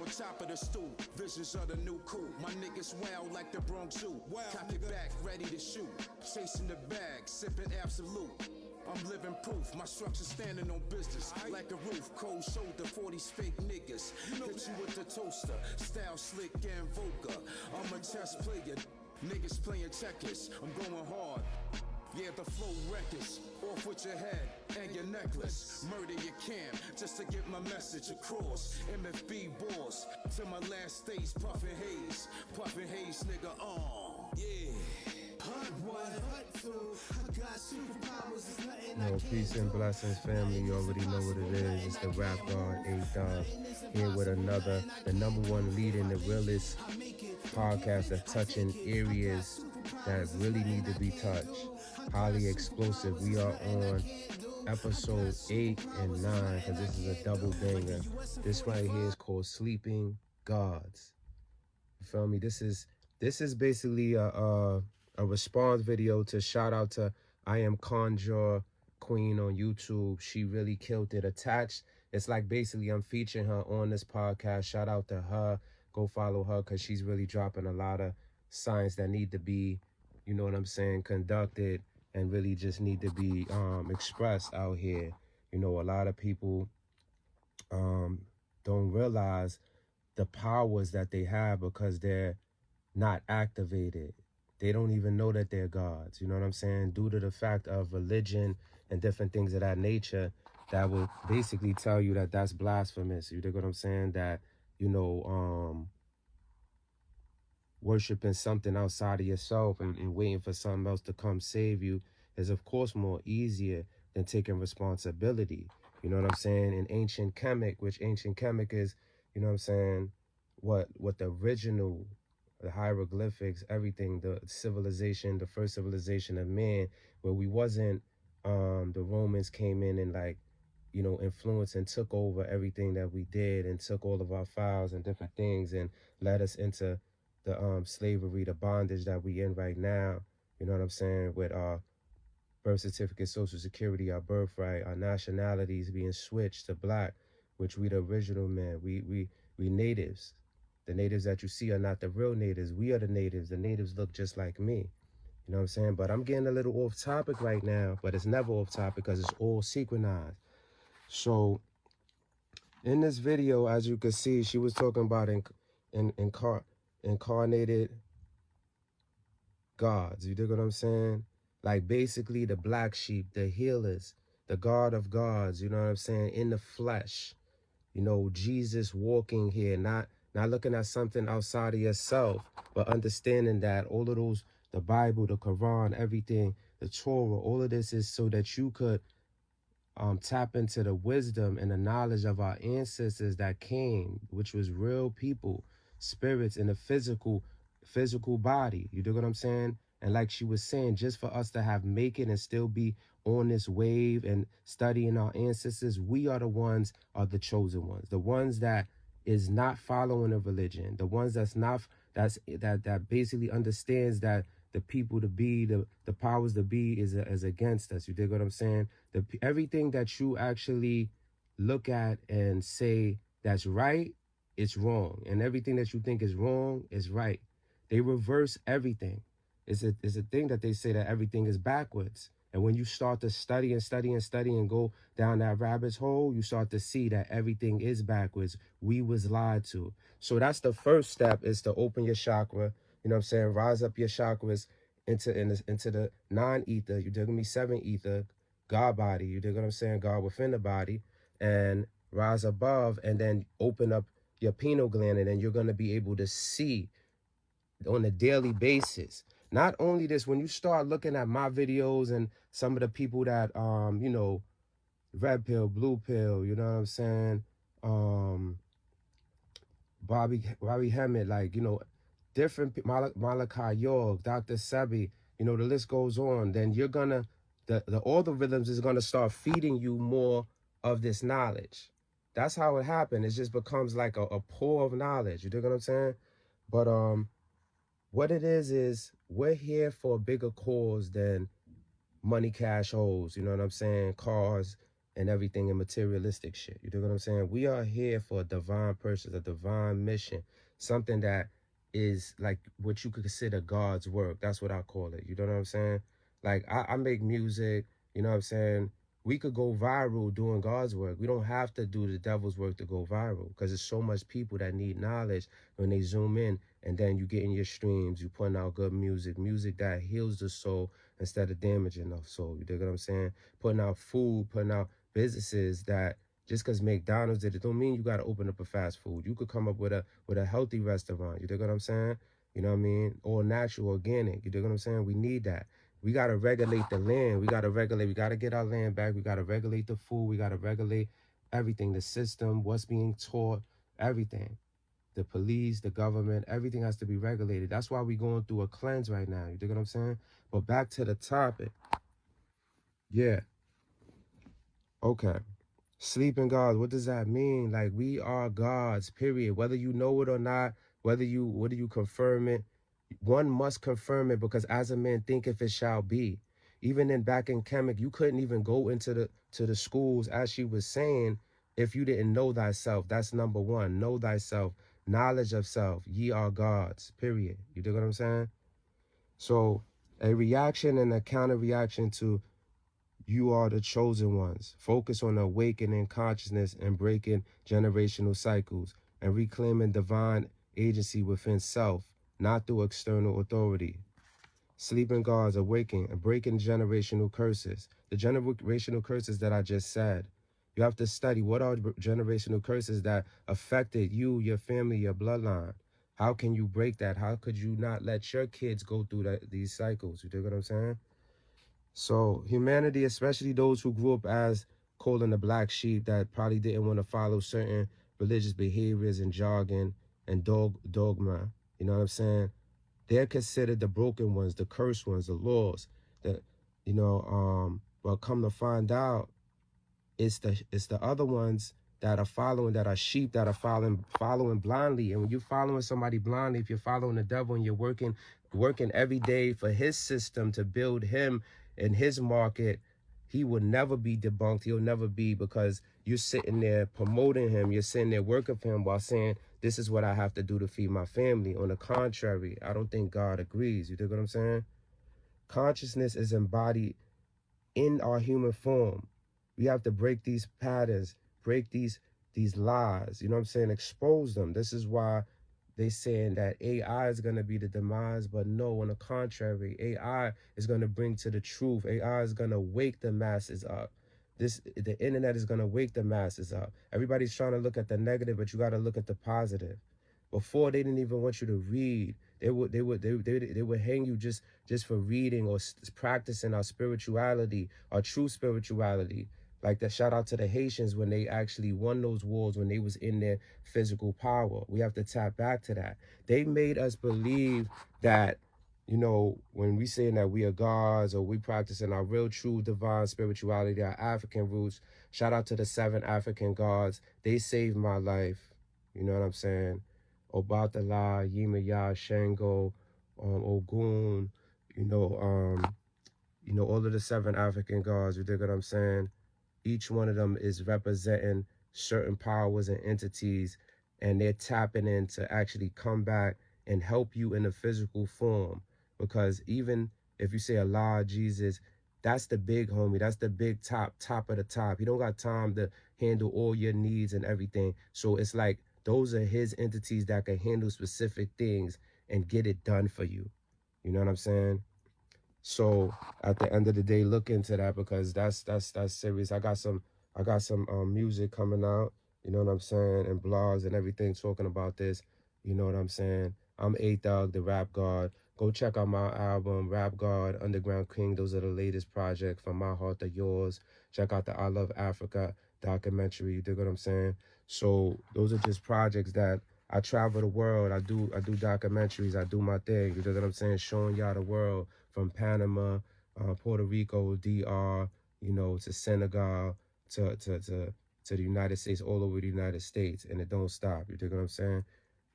on top of the stool. Visions of the new coup. My niggas wild like the Bronx Zoo. Cock it back, ready to shoot. Chasing the bag, sipping absolute. I'm living proof, my structure standing on business. Like a roof, cold shoulder, 40s fake niggas. Hit you with the toaster, style slick and vulgar. I'm a chess player, niggas playing checkers. I'm going hard. Yeah, the flow records, off with your head and your necklace. Murder your camp, just to get my message across. MFB boss, to my last stage, puffin' haze, nigga, yeah. Yo, peace and blessings, family. You already know what it is. It's the Rap God, A-Dub, here with another, the #1 leading, the realest podcast of touching areas that really need to be touched. Highly explosive. We are on episode 8 and 9 because this is a double banger. This right here is called Sleeping Gods. You feel me? This is basically a response video to shout out to I Am Conjure Queen on YouTube. She really killed it. Attached. It's like basically I'm featuring her on this podcast. Shout out to her. Go follow her because she's really dropping a lot of science that need to be, you know what I'm saying, conducted and really just need to be expressed out here. You know, a lot of people don't realize the powers that they have because they're not activated. They don't even know that they're gods, you know what I'm saying? Due to the fact of religion and different things of that nature that will basically tell you that that's blasphemous. You dig what I'm saying? That, you know, worshiping something outside of yourself and waiting for something else to come save you is, of course, more easier than taking responsibility. You know what I'm saying? In ancient Kemet, which ancient Kemet is, you know what I'm saying, what the original, the hieroglyphics, everything, the civilization, the first civilization of man, where we wasn't, the Romans came in and like, you know, influenced and took over everything that we did and took all of our files and different things and led us into the slavery, the bondage that we in right now. You know what I'm saying? With our birth certificate, social security, our birthright, our nationalities being switched to black, which we the original man. We natives. The natives that you see are not the real natives. We are the natives. The natives look just like me. You know what I'm saying? But I'm getting a little off topic right now, but it's never off topic because it's all synchronized. So in this video, as you can see, she was talking about incarnated gods. You dig what I'm saying? Like basically the black sheep, the healers, the God of gods, you know what I'm saying, in the flesh. You know, Jesus walking here, not looking at something outside of yourself, but understanding that all of those, the Bible, the Quran, everything, the Torah, all of this is so that you could tap into the wisdom and the knowledge of our ancestors that came, which was real people, spirits in a physical body. You dig what I'm saying? And like she was saying, just for us to make it and still be on this wave and studying our ancestors, we are the chosen ones, the ones that is not following a religion, the ones that basically understands that the people to be, the powers to be is against us. You dig what I'm saying? Everything that you actually look at and say that's right, it's wrong. And everything that you think is wrong is right. They reverse everything. It's a thing that they say that everything is backwards. And when you start to study and go down that rabbit's hole, you start to see that everything is backwards. We was lied to. So that's the first step, is to open your chakra. You know what I'm saying? Rise up your chakras into the non-ether. You dig me? 7 ether, God body. You dig what I'm saying? God within the body. And rise above and then open up your pineal gland, and then you're going to be able to see on a daily basis. Not only this, when you start looking at my videos and some of the people that, you know, red pill, blue pill, you know what I'm saying? Bobby Hemmett, like, you know, different, Malachi York, Dr. Sebi, you know, the list goes on. Then you're gonna, the algorithms is gonna start feeding you more of this knowledge. That's how it happened. It just becomes like a pool of knowledge. You dig what I'm saying? But what it is we're here for a bigger cause than money, cash, holes. You know what I'm saying? Cars, and everything and materialistic shit. You know what I'm saying? We are here for a divine purpose, a divine mission, something that is like what you could consider God's work. That's what I call it. You know what I'm saying? Like I make music, you know what I'm saying? We could go viral doing God's work. We don't have to do the devil's work to go viral because there's so much people that need knowledge when they zoom in, and then you get in your streams, you putting out good music, music that heals the soul instead of damaging the soul. You dig what I'm saying? Putting out food, putting out businesses that just because McDonald's did it don't mean you got to open up a fast food. You could come up with a healthy restaurant. You dig what I'm saying? You know what I mean? All natural, organic. You dig what I'm saying? We need that. We got to regulate the land. We got to get our land back. We got to regulate the food. We got to regulate everything, the system, what's being taught, everything. The police, the government, everything has to be regulated. That's why we're going through a cleanse right now. You dig what I'm saying? But back to the topic. Yeah. Okay. Sleeping gods, what does that mean? Like, we are gods, period. Whether you know it or not, whether you confirm it, one must confirm it, because as a man thinketh it shall be. Even back in Kemet, you couldn't even go into the schools, as she was saying, if you didn't know thyself. That's number one. Know thyself. Knowledge of self. Ye are gods, period. You dig what I'm saying? So a reaction and a counter reaction to you are the chosen ones. Focus on awakening consciousness and breaking generational cycles and reclaiming divine agency within self, not through external authority. Sleeping gods, awakening and breaking generational curses. The generational curses that I just said. You have to study what are generational curses that affected you, your family, your bloodline. How can you break that? How could you not let your kids go through these cycles? You dig what I'm saying? So humanity, especially those who grew up as calling the black sheep, that probably didn't want to follow certain religious behaviors and jargon and dogma, you know what I'm saying? They're considered the broken ones, the cursed ones, the laws, that, but come to find out, it's the other ones that are following, that are sheep, that are following blindly. And when you're following somebody blindly, if you're following the devil and you're working every day for his system to build him and his market, he will never be debunked. He'll never be, because you're sitting there promoting him. You're sitting there working for him while saying, this is what I have to do to feed my family. On the contrary, I don't think God agrees. You dig what I'm saying? Consciousness is embodied in our human form. We have to break these patterns, break these lies, you know what I'm saying? Expose them. This is why they saying that AI is going to be the demise, but no, on the contrary, AI is going to bring to the truth. AI is going to wake the masses up. The internet is going to wake the masses up. Everybody's trying to look at the negative, but you got to look at the positive. Before, they didn't even want you to read. They would hang you just for reading or practicing our spirituality, our true spirituality. Like that, shout out to the Haitians when they actually won those wars, when they was in their physical power. We have to tap back to that. They made us believe that, when we saying that we are gods, or we practicing our real true divine spirituality, our African roots. Shout out to the 7 African gods. They saved my life. You know what I'm saying? Obatala, Yimaya, Shango, Ogun, all of the 7 African gods. You dig what I'm saying? Each one of them is representing certain powers and entities, and they're tapping in to actually come back and help you in the physical form. Because even if you say Allah, Jesus, that's the big homie. That's the big top of the top. He don't got time to handle all your needs and everything. So it's like those are his entities that can handle specific things and get it done for you. You know what I'm saying? So at the end of the day, look into that, because that's serious. I got some music coming out, you know what I'm saying, and blogs and everything talking about this. You know what I'm saying? I'm A Thug, the Rap God. Go check out my album, Rap God, Underground King. Those are the latest projects, From My Heart to Yours. Check out the I Love Africa documentary. You dig what I'm saying? So those are just projects that I travel the world. I do documentaries. I do my thing. You dig what I'm saying? Showing y'all the world, from Panama, Puerto Rico, DR, to Senegal, to the United States, all over the United States, and it don't stop. You dig what I'm saying?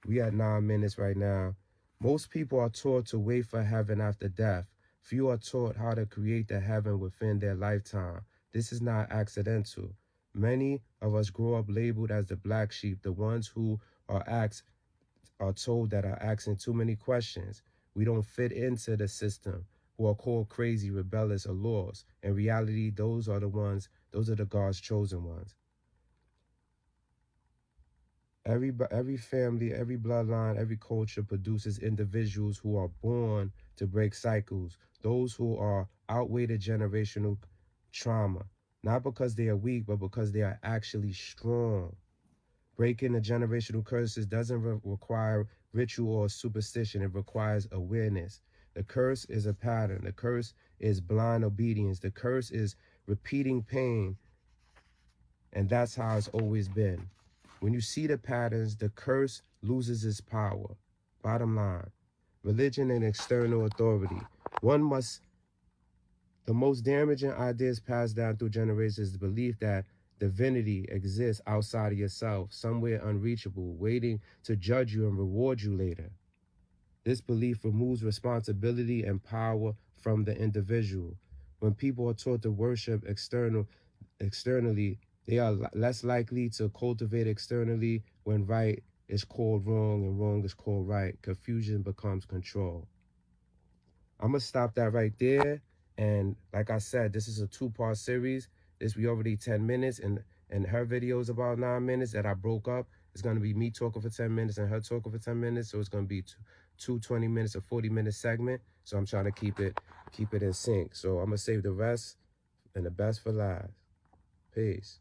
We at 9 minutes right now. Most people are taught to wait for heaven after death. Few are taught how to create the heaven within their lifetime. This is not accidental. Many of us grow up labeled as the black sheep, the ones who are told that are asking too many questions. We don't fit into the system, who are called crazy, rebellious, or lost. In reality, those are the God's chosen ones. Every family, every bloodline, every culture produces individuals who are born to break cycles, those who are outweighed generational trauma, not because they are weak, but because they are actually strong. Breaking the generational curses doesn't require ritual or superstition. It requires awareness. The curse is a pattern. The curse is blind obedience. The curse is repeating pain. And that's how it's always been. When you see the patterns, the curse loses its power. Bottom line, religion and external authority. The most damaging ideas passed down through generations is the belief that divinity exists outside of yourself, somewhere unreachable, waiting to judge you and reward you later. This belief removes responsibility and power from the individual. When people are taught to worship externally, they are less likely to cultivate externally. When right is called wrong and wrong is called right, confusion becomes control. I'm going to stop that right there. And like I said, this is a 2-part series. We already 10 minutes, and her video is about 9 minutes that I broke up. It's going to be me talking for 10 minutes and her talking for 10 minutes. So it's going to be two 20 minutes or 40-minute segment. So I'm trying to keep it in sync. So I'm going to save the rest and the best for last. Peace.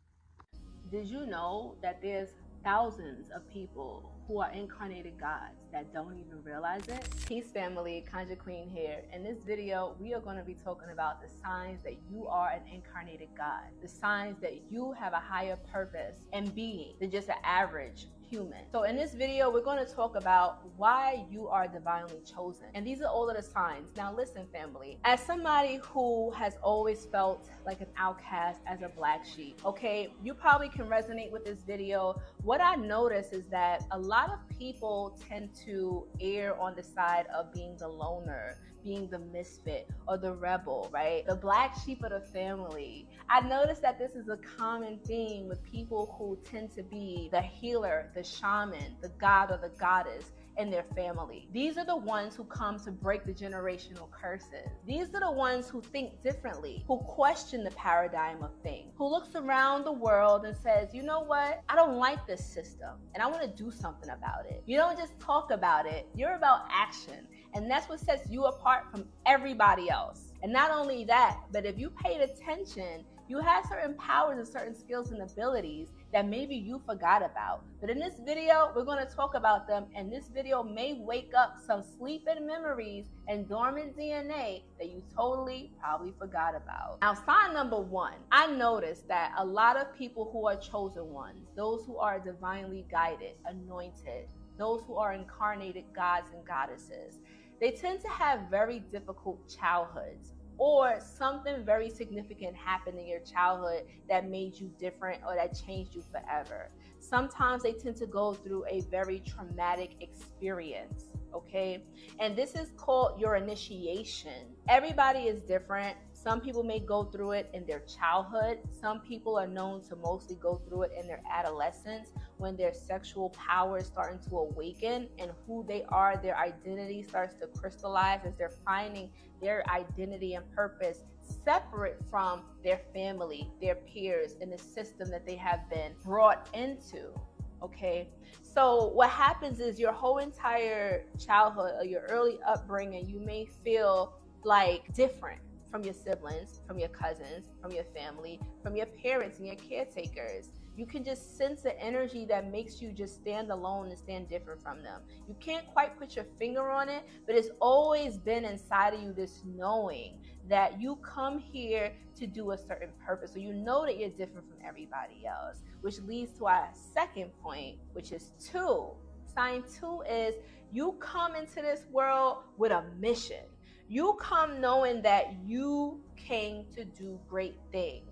Did you know that there's thousands of people who are incarnated gods that don't even realize it? Peace family, Conjure Queen here. In this video, we are going to be talking about the signs that you are an incarnated God, the signs that you have a higher purpose and being than just an average human. So in this video, we're going to talk about why you are divinely chosen. And these are all of the signs. Now listen, family, as somebody who has always felt like an outcast as a black sheep, okay, you probably can resonate with this video. What I notice is that a lot of people tend to err on the side of being the loner, being the misfit or the rebel, right? The black sheep of the family. I noticed that this is a common theme with people who tend to be the healer, the shaman, the god or the goddess in their family. These are the ones who come to break the generational curses. These are the ones who think differently, who question the paradigm of things, who looks around the world and says, you know what? I don't like this system and I want to do something about it. You don't just talk about it, you're about action. And that's what sets you apart from everybody else. And not only that, but if you paid attention, you have certain powers and certain skills and abilities that maybe you forgot about. But in this video, we're going to talk about them, and this video may wake up some sleeping memories and dormant DNA that you totally probably forgot about. Now, sign number 1, I noticed that a lot of people who are chosen ones, those who are divinely guided, anointed, those who are incarnated gods and goddesses, they tend to have very difficult childhoods, or something very significant happened in your childhood that made you different or that changed you forever. Sometimes they tend to go through a very traumatic experience, okay? And this is called your initiation. Everybody is different. Some people may go through it in their childhood. Some people are known to mostly go through it in their adolescence, when their sexual power is starting to awaken and who they are, their identity starts to crystallize as they're finding their identity and purpose separate from their family, their peers, and the system that they have been brought into. Okay, so what happens is your whole entire childhood or your early upbringing, you may feel like different from your siblings, from your cousins, from your family, from your parents and your caretakers. You can just sense the energy that makes you just stand alone and stand different from them. You can't quite put your finger on it, but it's always been inside of you, this knowing that you come here to do a certain purpose. So you know that you're different from everybody else, which leads to our second point, which is 2. Sign 2 is you come into this world with a mission. You come knowing that you came to do great things.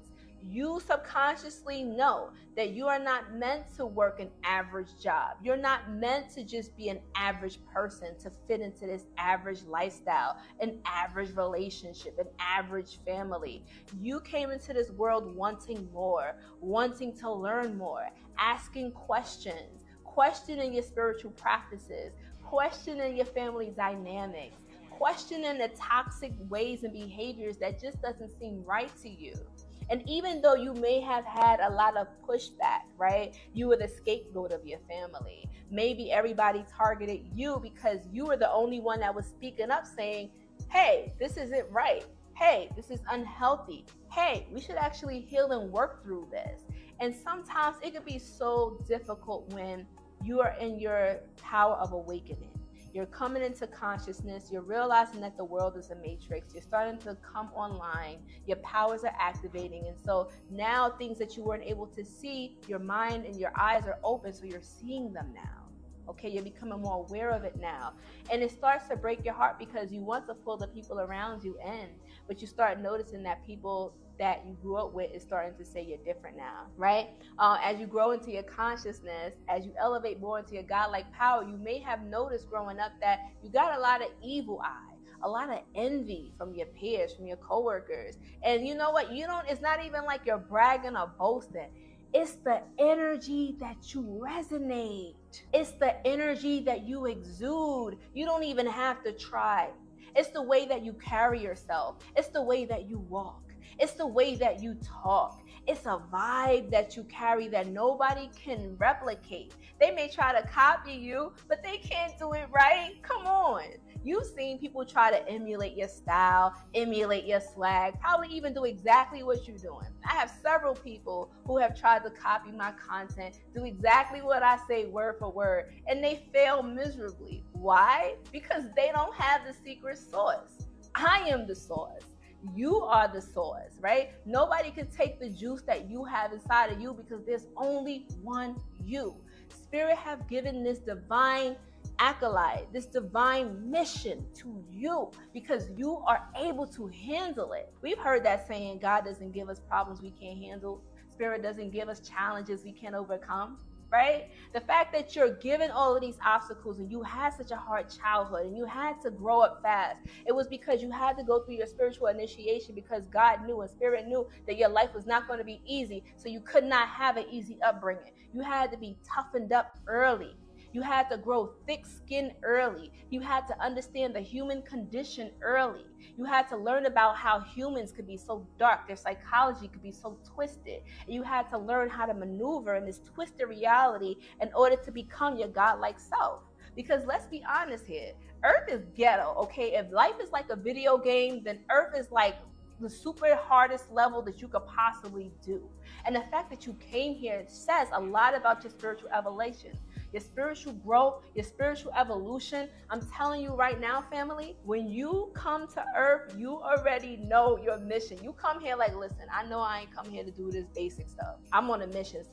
You subconsciously know that you are not meant to work an average job. You're not meant to just be an average person to fit into this average lifestyle, an average relationship, an average family. You came into this world wanting more, wanting to learn more, asking questions, questioning your spiritual practices, questioning your family dynamics, questioning the toxic ways and behaviors that just doesn't seem right to you. And even though you may have had a lot of pushback, right? You were the scapegoat of your family. Maybe everybody targeted you because you were the only one that was speaking up saying, hey, this isn't right. Hey, this is unhealthy. Hey, we should actually heal and work through this. And sometimes it can be so difficult when you are in your power of awakening. You're coming into consciousness. You're realizing that the world is a matrix. You're starting to come online. Your powers are activating. And so now things that you weren't able to see, your mind and your eyes are open. So you're seeing them now. Okay, you're becoming more aware of it now. And it starts to break your heart because you want to pull the people around you in, but you start noticing that people that you grew up with is starting to say you're different now, right? As you grow into your consciousness, as you elevate more into your godlike power, you may have noticed growing up that you got a lot of evil eye, a lot of envy from your peers, from your coworkers. And you know what? It's not even like you're bragging or boasting. It's the energy that you resonate. It's the energy that you exude. You don't even have to try. It's the way that you carry yourself. It's the way that you walk. It's the way that you talk. It's a vibe that you carry that nobody can replicate. They may try to copy you, but they can't do it right. Come on. You've seen people try to emulate your style, emulate your swag, probably even do exactly what you're doing. I have several people who have tried to copy my content, do exactly what I say word for word, and they fail miserably. Why? Because they don't have the secret sauce. I am the sauce. You are the source, right? Nobody can take the juice that you have inside of you because there's only one you. Spirit have given this divine acolyte, this divine mission to you because you are able to handle it. We've heard that saying, God doesn't give us problems we can't handle. Spirit doesn't give us challenges we can't overcome. Right? The fact that you're given all of these obstacles and you had such a hard childhood and you had to grow up fast, it was because you had to go through your spiritual initiation because God knew and Spirit knew that your life was not going to be easy. So you could not have an easy upbringing. You had to be toughened up early. You had to grow thick skin early. You had to understand the human condition early. You had to learn about how humans could be so dark, their psychology could be so twisted. And you had to learn how to maneuver in this twisted reality in order to become your godlike self. Because let's be honest here, Earth is ghetto, okay? If life is like a video game, then Earth is like the super hardest level that you could possibly do. And the fact that you came here says a lot about your spiritual evolution, your spiritual growth, your spiritual evolution. I'm telling you right now, family, when you come to Earth, you already know your mission. You come here like, listen, I know I ain't come here to do this basic stuff. I'm on a mission.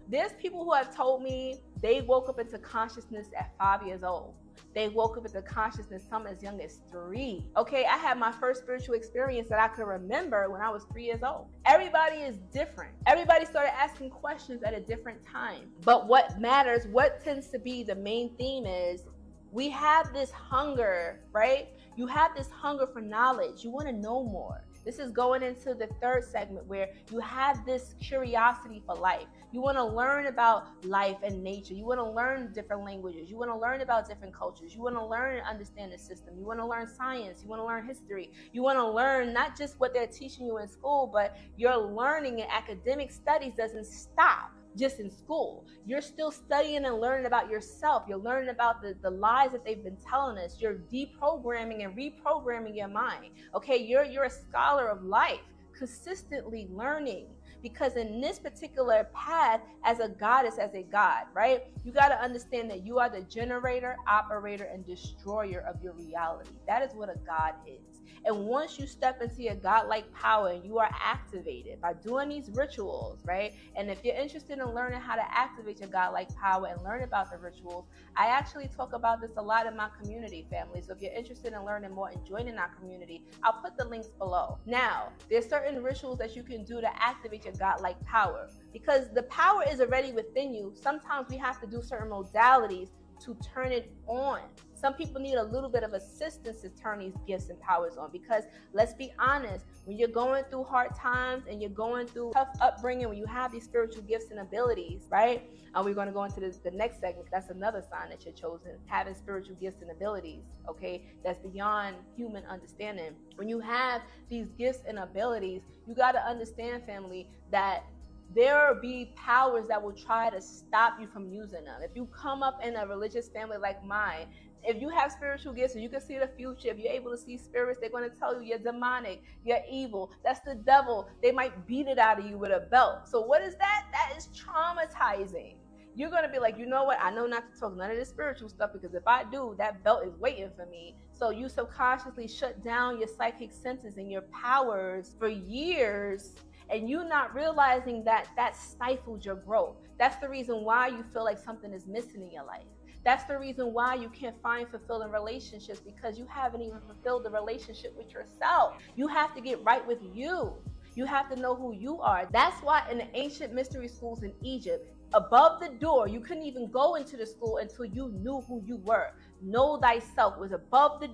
There's people who have told me they woke up into consciousness at 5 years old. They woke up into consciousness some as young as 3. Okay, I had my first spiritual experience that I could remember when I was 3 years old. Everybody is different. Everybody started asking questions at a different time. But what matters, what tends to be the main theme is we have this hunger, right? You have this hunger for knowledge. You want to know more. This is going into the third segment where you have this curiosity for life. You want to learn about life and nature. You want to learn different languages. You want to learn about different cultures. You want to learn and understand the system. You want to learn science. You want to learn history. You want to learn not just what they're teaching you in school, but your learning in academic studies doesn't stop just in school. You're still studying and learning about yourself. You're learning about the lies that they've been telling us. You're deprogramming and reprogramming your mind. Okay, you're a scholar of life, consistently learning. Because in this particular path, as a goddess, as a god, right, you got to understand that you are the generator, operator, and destroyer of your reality. That is what a god is. And once you step into your godlike power and you are activated by doing these rituals, right? And if you're interested in learning how to activate your godlike power and learn about the rituals, I actually talk about this a lot in my community, family. So if you're interested in learning more and joining our community, I'll put the links below. Now, there's certain rituals that you can do to activate your your godlike power, because the power is already within you. Sometimes we have to do certain modalities to turn it on. Some people need a little bit of assistance to turn these gifts and powers on, because let's be honest, when you're going through hard times and you're going through tough upbringing, when you have these spiritual gifts and abilities, right? And we're going to go into the next segment. That's another sign that you're chosen, having spiritual gifts and abilities, okay? That's beyond human understanding. When you have these gifts and abilities, you got to understand, family, that there will be powers that will try to stop you from using them. If you come up in a religious family like mine, if you have spiritual gifts and you can see the future, if you're able to see spirits, they're going to tell you you're demonic, you're evil, that's the devil. They might beat it out of you with a belt. So what is that? That is traumatizing. You're going to be like, you know what? I know not to talk none of this spiritual stuff, because if I do, that belt is waiting for me. So you subconsciously shut down your psychic senses and your powers for years, and you not realizing that that stifled your growth. That's the reason why you feel like something is missing in your life. That's the reason why you can't find fulfilling relationships, because you haven't even fulfilled the relationship with yourself. You have to get right with you. You have to know who you are. That's why in the ancient mystery schools in Egypt, above the door, you couldn't even go into the school until you knew who you were. Know thyself was above the